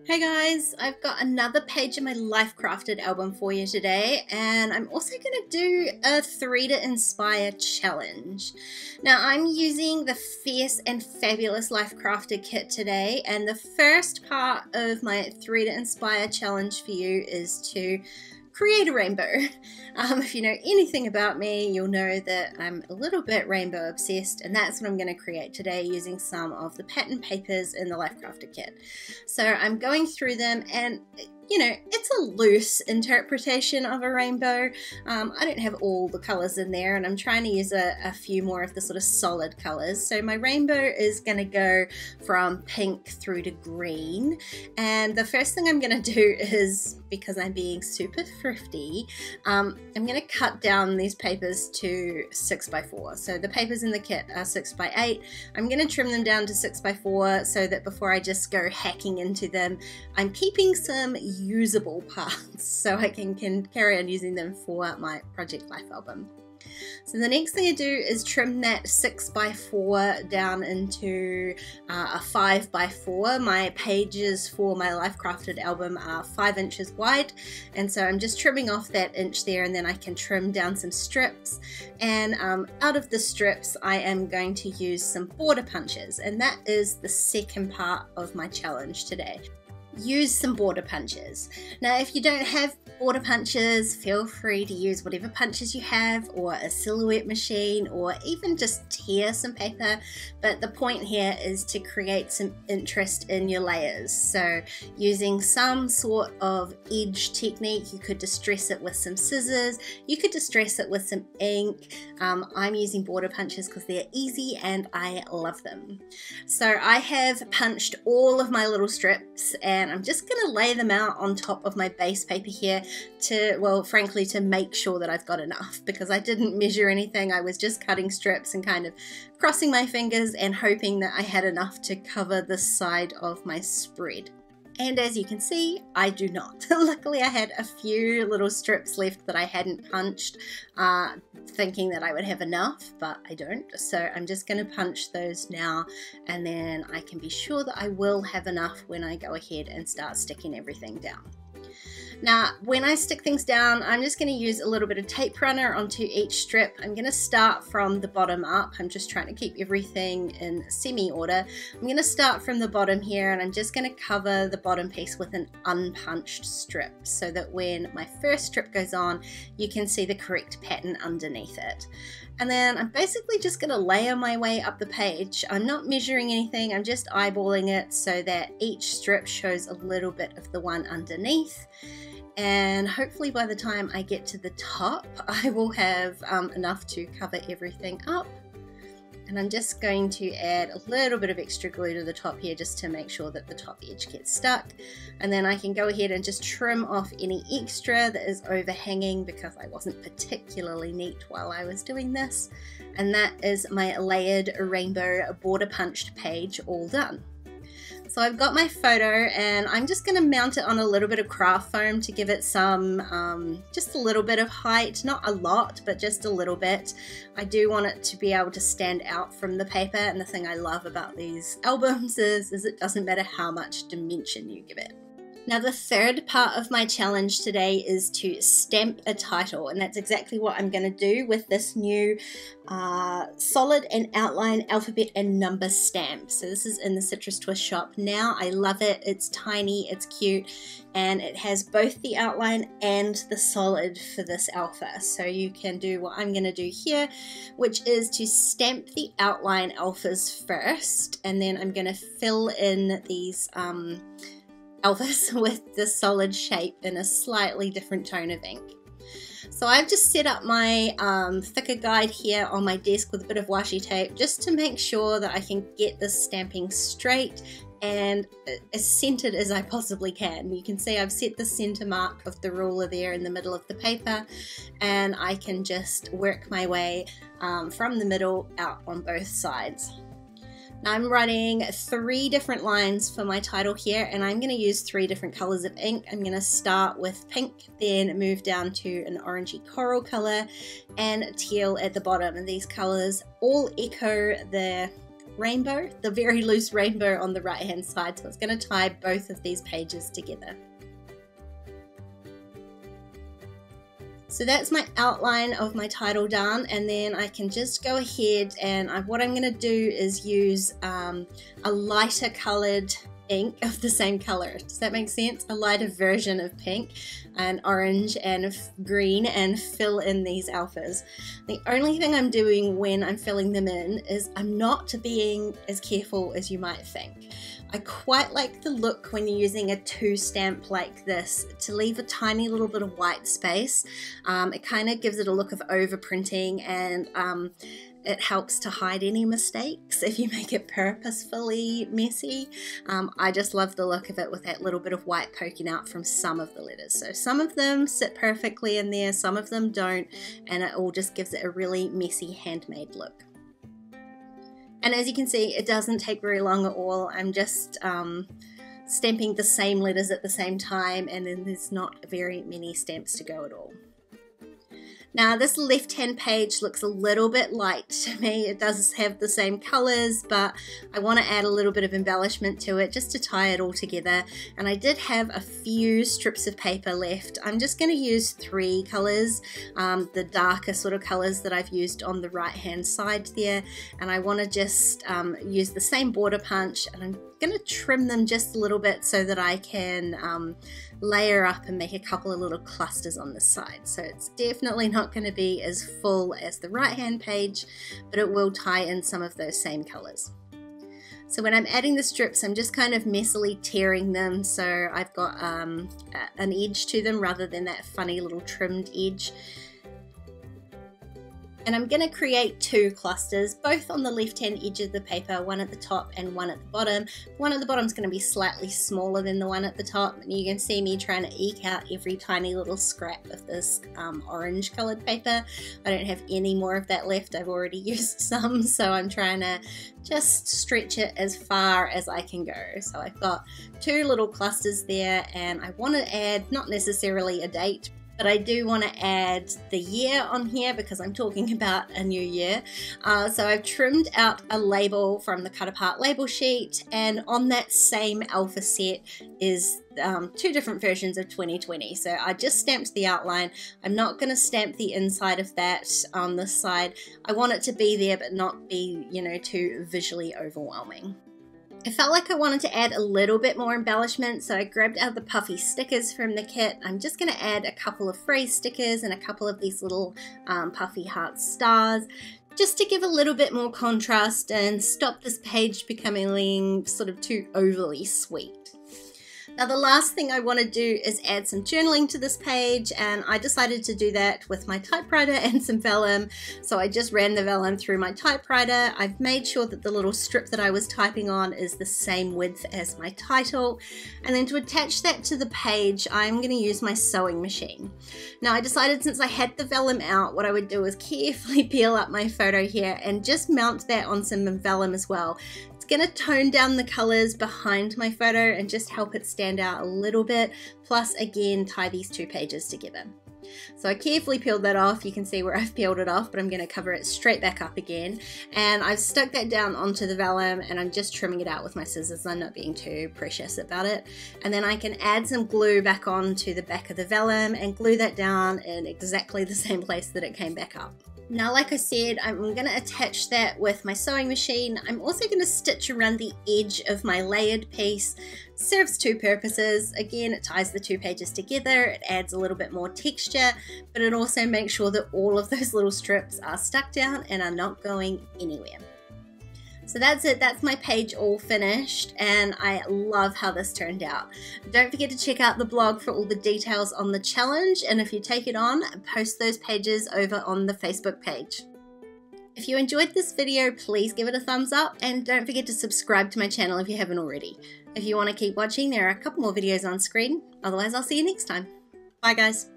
Hey guys, I've got another page of my Life Crafted album for you today, and I'm also going to do a 3 to Inspire challenge. Now I'm using the Fierce and Fabulous Life Crafted kit today, and the first part of my 3 to Inspire challenge for you is to create a rainbow. If you know anything about me, you'll know that I'm a little bit rainbow obsessed, and that's what I'm going to create today using some of the pattern papers in the Life Crafted kit. So I'm going through them, and you know, it's a loose interpretation of a rainbow. I don't have all the colors in there, and I'm trying to use a few more of the sort of solid colors. So my rainbow is going to go from pink through to green, and the first thing I'm going to do is, because I'm being super thrifty, I'm going to cut down these papers to 6x4. So the papers in the kit are 6x8. I'm going to trim them down to 6x4 so that before I just go hacking into them, I'm keeping some usable parts so I can carry on using them for my Project Life album. So the next thing I do is trim that 6x4 down into a 5x4. My pages for my Life Crafted album are 5 inches wide, and so I'm just trimming off that inch there, and then I can trim down some strips. And out of the strips I am going to use some border punches, and that is the second part of my challenge today. Use some border punches. Now if you don't have border punches, feel free to use whatever punches you have, or a silhouette machine, or even just tear some paper, but the point here is to create some interest in your layers. So using some sort of edge technique, you could distress it with some scissors, you could distress it with some ink. I'm using border punches because they're easy and I love them. So I have punched all of my little strips, and I'm just going to lay them out on top of my base paper here to, well, frankly, to make sure that I've got enough, because I didn't measure anything. I was just cutting strips and kind of crossing my fingers and hoping that I had enough to cover the side of my spread. And as you can see, I do not. Luckily, I had a few little strips left that I hadn't punched, thinking that I would have enough, but I don't. So I'm just going to punch those now, and then I can be sure that I will have enough when I go ahead and start sticking everything down. Now, when I stick things down, I'm just going to use a little bit of tape runner onto each strip. I'm going to start from the bottom up. I'm just trying to keep everything in semi-order. I'm going to start from the bottom here, and I'm just going to cover the bottom piece with an unpunched strip so that when my first strip goes on, you can see the correct pattern underneath it. And then I'm basically just going to layer my way up the page. I'm not measuring anything, I'm just eyeballing it so that each strip shows a little bit of the one underneath. And hopefully by the time I get to the top, I will have enough to cover everything up. And I'm just going to add a little bit of extra glue to the top here just to make sure that the top edge gets stuck. And then I can go ahead and just trim off any extra that is overhanging, because I wasn't particularly neat while I was doing this. And that is my layered rainbow border punched page all done. So I've got my photo, and I'm just going to mount it on a little bit of craft foam to give it some, just a little bit of height, not a lot, but just a little bit. I do want it to be able to stand out from the paper, and the thing I love about these albums is it doesn't matter how much dimension you give it. Now the third part of my challenge today is to stamp a title, and that's exactly what I'm going to do with this new solid and outline alphabet and number stamp. So this is in the Citrus Twist shop now. I love it. It's tiny, it's cute, and it has both the outline and the solid for this alpha. So you can do what I'm going to do here, which is to stamp the outline alphas first, and then I'm going to fill in these alphas with the solid shape in a slightly different tone of ink. So I've just set up my thicker guide here on my desk with a bit of washi tape just to make sure that I can get this stamping straight and as centered as I possibly can. You can see I've set the center mark of the ruler there in the middle of the paper, and I can just work my way from the middle out on both sides. Now I'm writing 3 different lines for my title here, and I'm going to use 3 different colors of ink. I'm going to start with pink, then move down to an orangey coral color, and teal at the bottom. And these colors all echo the rainbow, the very loose rainbow on the right hand side. So it's going to tie both of these pages together. So that's my outline of my title done, and then I can just go ahead and what I'm going to do is use a lighter coloured ink of the same colour. Does that make sense? A lighter version of pink and orange and green, and fill in these alphas. The only thing I'm doing when I'm filling them in is I'm not being as careful as you might think. I quite like the look when you're using a 2 stamp like this to leave a tiny little bit of white space. It kind of gives it a look of overprinting, and it helps to hide any mistakes if you make it purposefully messy. I just love the look of it with that little bit of white poking out from some of the letters. So some of them sit perfectly in there, some of them don't, and it all just gives it a really messy handmade look. And as you can see, it doesn't take very long at all. I'm just stamping the same letters at the same time, and then there's not very many stamps to go at all. Now this left-hand page looks a little bit light to me. It does have the same colors, but I want to add a little bit of embellishment to it just to tie it all together. And I did have a few strips of paper left. I'm just going to use 3 colors, the darker sort of colors that I've used on the right-hand side there. And I want to just use the same border punch, and I'm going to trim them just a little bit so that I can layer up and make a couple of little clusters on the side. So it's definitely not going to be as full as the right hand page, but it will tie in some of those same colors. So when I'm adding the strips, I'm just kind of messily tearing them so I've got an edge to them rather than that funny little trimmed edge. And I'm going to create 2 clusters, both on the left-hand edge of the paper, one at the top and one at the bottom. One at the bottom is going to be slightly smaller than the one at the top, and you can see me trying to eke out every tiny little scrap of this orange coloured paper. I don't have any more of that left. I've already used some, so I'm trying to just stretch it as far as I can go. So I've got 2 little clusters there, and I want to add not necessarily a date, but I do want to add the year on here because I'm talking about a new year. So I've trimmed out a label from the cut apart label sheet, and on that same alpha set is 2 different versions of 2020. So I just stamped the outline. I'm not going to stamp the inside of that on this side. I want it to be there but not be, you know, too visually overwhelming. I felt like I wanted to add a little bit more embellishment, so I grabbed out the puffy stickers from the kit. I'm just going to add a couple of phrase stickers and a couple of these little puffy heart stars, just to give a little bit more contrast and stop this page becoming sort of too overly sweet. Now the last thing I want to do is add some journaling to this page, and I decided to do that with my typewriter and some vellum. So I just ran the vellum through my typewriter. I've made sure that the little strip that I was typing on is the same width as my title. And then to attach that to the page, I'm going to use my sewing machine. Now I decided since I had the vellum out, what I would do is carefully peel up my photo here and just mount that on some vellum as well. It's going to tone down the colors behind my photo and just help it stand out a little bit, plus again tie these 2 pages together. So I carefully peeled that off. You can see where I've peeled it off, but I'm going to cover it straight back up again, and I've stuck that down onto the vellum, and I'm just trimming it out with my scissors. I'm not being too precious about it. And then I can add some glue back onto the back of the vellum and glue that down in exactly the same place that it came back up. Now, like I said, I'm going to attach that with my sewing machine. I'm also going to stitch around the edge of my layered piece. It serves 2 purposes. Again, it ties the 2 pages together, it adds a little bit more texture, but it also makes sure that all of those little strips are stuck down and are not going anywhere. So that's it, that's my page all finished, and I love how this turned out. Don't forget to check out the blog for all the details on the challenge, and if you take it on, post those pages over on the Facebook page. If you enjoyed this video, please give it a thumbs up, and don't forget to subscribe to my channel if you haven't already. If you want to keep watching, there are a couple more videos on screen. Otherwise, I'll see you next time. Bye guys.